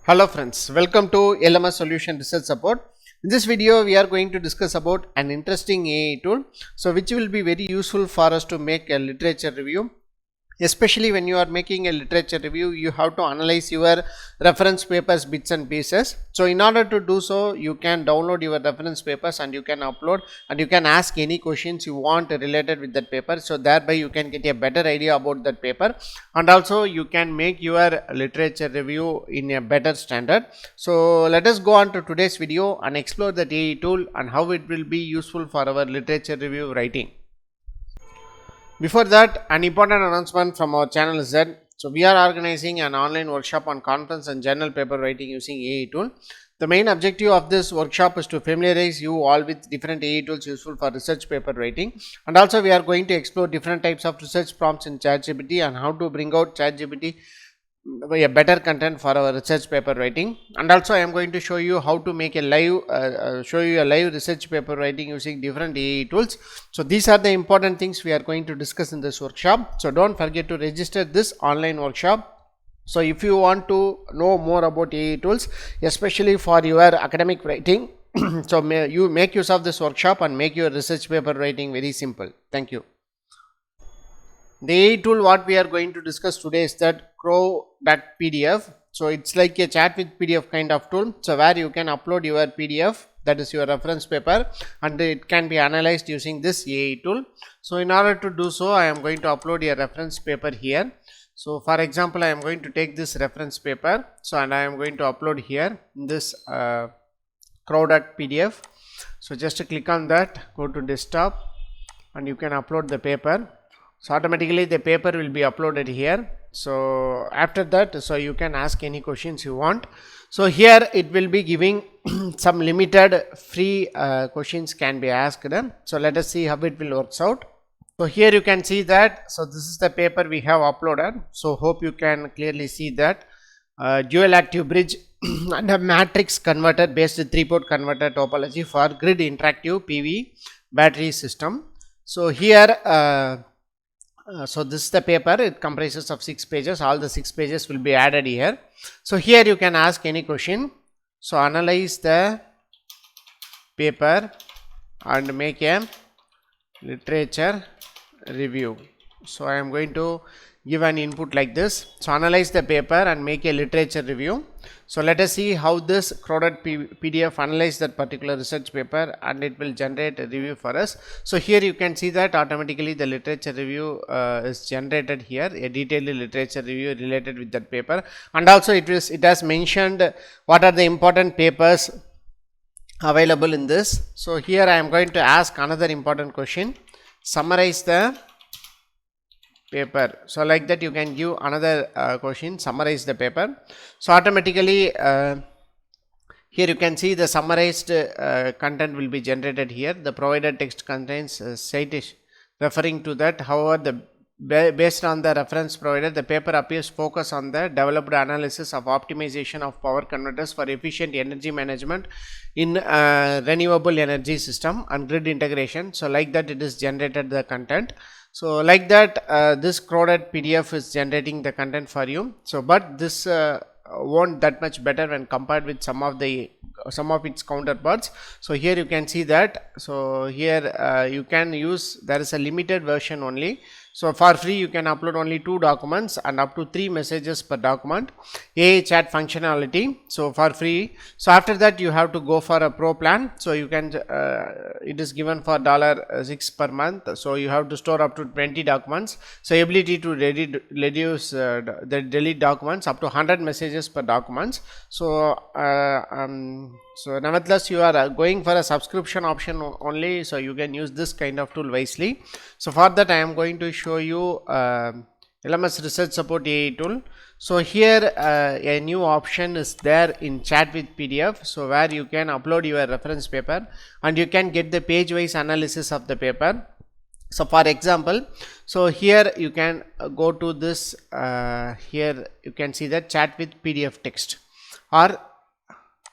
Hello friends, welcome to LMS Solution Research Support. In this video, we are going to discuss about an interesting AI tool, which will be very useful for us to make a literature review. Especially when you are making a literature review, you have to analyze your reference papers bits and pieces. So in order to do so, you can download your reference papers and you can upload and you can ask any questions you want related with that paper. So thereby you can get a better idea about that paper, and also you can make your literature review in a better standard. So let us go on to today's video and explore the AI tool and how it will be useful for our literature review writing. Before that, an important announcement from our channel is that we are organizing an online workshop on conference and journal paper writing using AI tool. The main objective of this workshop is to familiarize you all with different AI tools useful for research paper writing, and also we are going to explore different types of research prompts in ChatGPT and how to bring out ChatGPT a better content for our research paper writing. And also I am going to show you how to make a live live research paper writing using different AI tools. So these are the important things we are going to discuss in this workshop. So don't forget to register this online workshop. So if you want to know more about AI tools, especially for your academic writing, so you make use of this workshop and make your research paper writing very simple. Thank you. The AI tool what we are going to discuss today is that Croduct PDF. So it's like a chat with PDF kind of tool. So where you can upload your PDF, that is your reference paper, and it can be analyzed using this AI tool. So in order to do so, I am going to upload a reference paper here. So for example, I am going to take this reference paper. So and I am going to upload here in this Croduct PDF. So just click on that, go to desktop, and you can upload the paper. So automatically the paper will be uploaded here. So after that, so you can ask any questions you want. So here it will be giving some limited free questions can be asked. So let us see how it will works out. So here you can see that, so this is the paper we have uploaded. So hope you can clearly see that dual active bridge and a matrix converter based 3-port converter topology for grid interactive PV battery system. So here so this is the paper. It comprises of 6 pages. All the 6 pages will be added here. So here you can ask any question. So analyze the paper and make a literature review. So I am going to give an input like this. So analyze the paper and make a literature review. So let us see how this Croduct PDF analyze that particular research paper and it will generate a review for us. So here you can see that automatically the literature review is generated here, a detailed literature review related with that paper, and also it has mentioned what are the important papers available in this. So here I am going to ask another important question: summarize the paper. So like that you can give another question, summarize the paper. So automatically here you can see the summarized content will be generated here. The provided text contains citation referring to that. However, based on the reference provided, the paper appears focus on the developed analysis of optimization of power converters for efficient energy management in renewable energy system and grid integration. So like that it is generated the content. So like that this Croduct PDF is generating the content for you. So but this won't that much better when compared with some of its counterparts. So here you can see that. So here you can use, there is a limited version only. So for free you can upload only 2 documents and up to 3 messages per document. AI chat functionality, so for free. So after that you have to go for a pro plan. So you can it is given for $6 per month. So you have to store up to 20 documents. So ability to reduce the delete documents up to 100 messages per documents. So so nevertheless you are going for a subscription option only, so you can use this kind of tool wisely. So for that I am going to show you LMS Research Support AI tool. So here a new option is there in chat with PDF. So where you can upload your reference paper and you can get the page wise analysis of the paper. So for example, so here you can go to this here you can see that chat with PDF text, or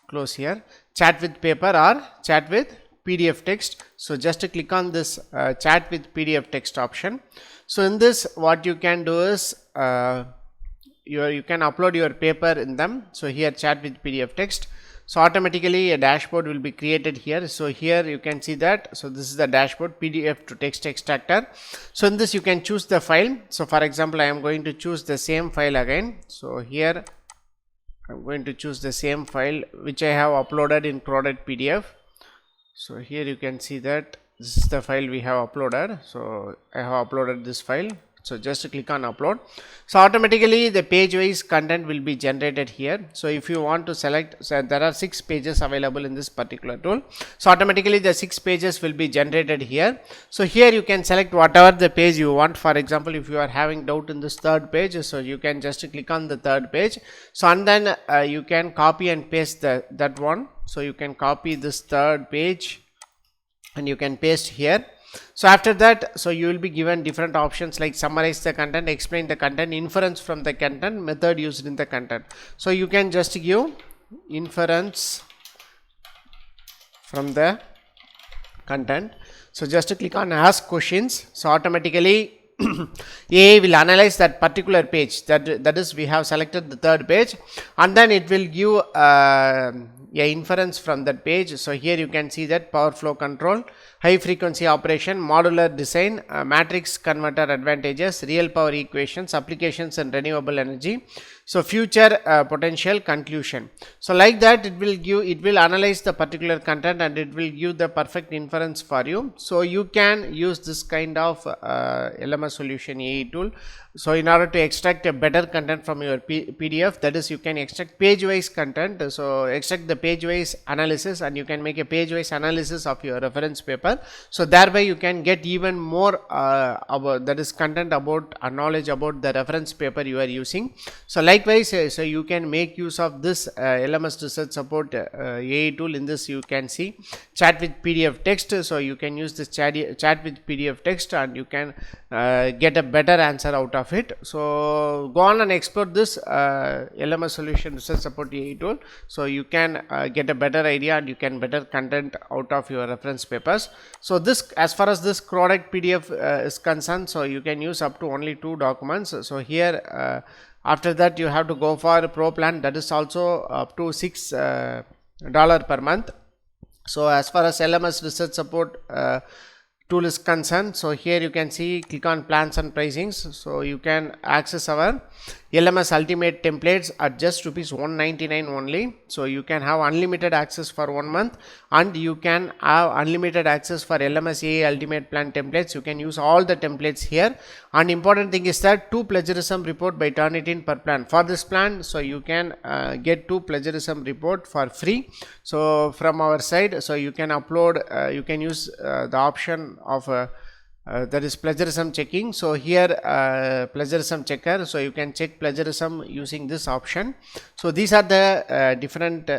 close here, chat with paper or chat with PDF text. So just click on this chat with PDF text option. So in this what you can do is you can upload your paper in them. So here chat with PDF text. So automatically a dashboard will be created here. So here you can see that. So this is the dashboard, PDF to text extractor. So in this you can choose the file. So for example, I am going to choose the same file again. So here I'm going to choose the same file which I have uploaded in Croduct PDF. So here you can see that this is the file we have uploaded. So I have uploaded this file. So just click on upload. So automatically the page-wise content will be generated here. So if you want to select, so there are 6 pages available in this particular tool. So automatically the 6 pages will be generated here. So here you can select whatever the page you want. For example, if you are having doubt in this third page, so you can just click on the third page. So and then you can copy and paste that one. So you can copy this third page and you can paste here. So after that, so you will be given different options like summarize the content, explain the content, inference from the content, method used in the content. So you can just give inference from the content. So just click on ask questions. So automatically AI will analyze that particular page, that is we have selected the third page, and then it will give inference from that page. So here you can see that power flow control, high frequency operation, modular design, matrix converter advantages, real power equations, applications and renewable energy, so future potential, conclusion. So like that it will analyze the particular content and it will give the perfect inference for you. So you can use this kind of LMS solution AI tool. So in order to extract a better content from your PDF, that is you can extract page-wise content. So extract the page-wise analysis and you can make a page-wise analysis of your reference paper. So thereby you can get even more about, that is content about knowledge about the reference paper you are using. So likewise, so you can make use of this LMS research support AI tool. In this you can see chat with PDF text. So you can use this chat with PDF text and you can get a better answer out of it. So go on and explore this LMS solution research support AI tool. So you can get a better idea and you can better content out of your reference papers. So this, as far as this Croduct PDF is concerned, so you can use up to only 2 documents. So here after that you have to go for Pro Plan, that is also up to $6 per month. So as far as LMS research support tool is concerned, so here you can see, click on plans and pricings. So you can access our LMS Ultimate templates at just ₹199 only. So you can have unlimited access for 1 month and you can have unlimited access for LMS AI Ultimate Plan templates. You can use all the templates here, and important thing is that 2 plagiarism report by Turnitin per plan. For this plan, so you can get 2 plagiarism report for free. So from our side, so you can upload, you can use the option of that is plagiarism checking. So here plagiarism checker, so you can check plagiarism using this option. So these are the different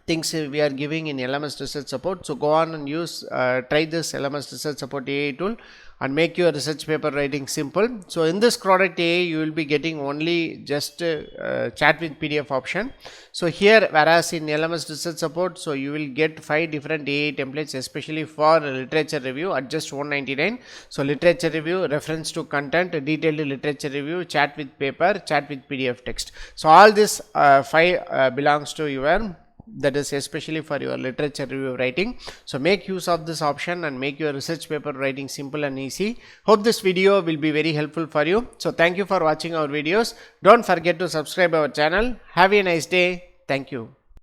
things we are giving in LMS research support. So go on and use try this LMS research support AI tool and make your research paper writing simple. So in this Croduct AI you will be getting only just chat with PDF option. So here, whereas in LMS research support, so you will get 5 different AI templates, especially for literature review at just $199. So literature review, reference to content, detailed literature review, chat with paper, chat with PDF text. So all this 5 belongs to your, that is especially for your literature review writing. So make use of this option and make your research paper writing simple and easy. Hope this video will be very helpful for you. So thank you for watching our videos. Don't forget to subscribe our channel. Have a nice day. Thank you.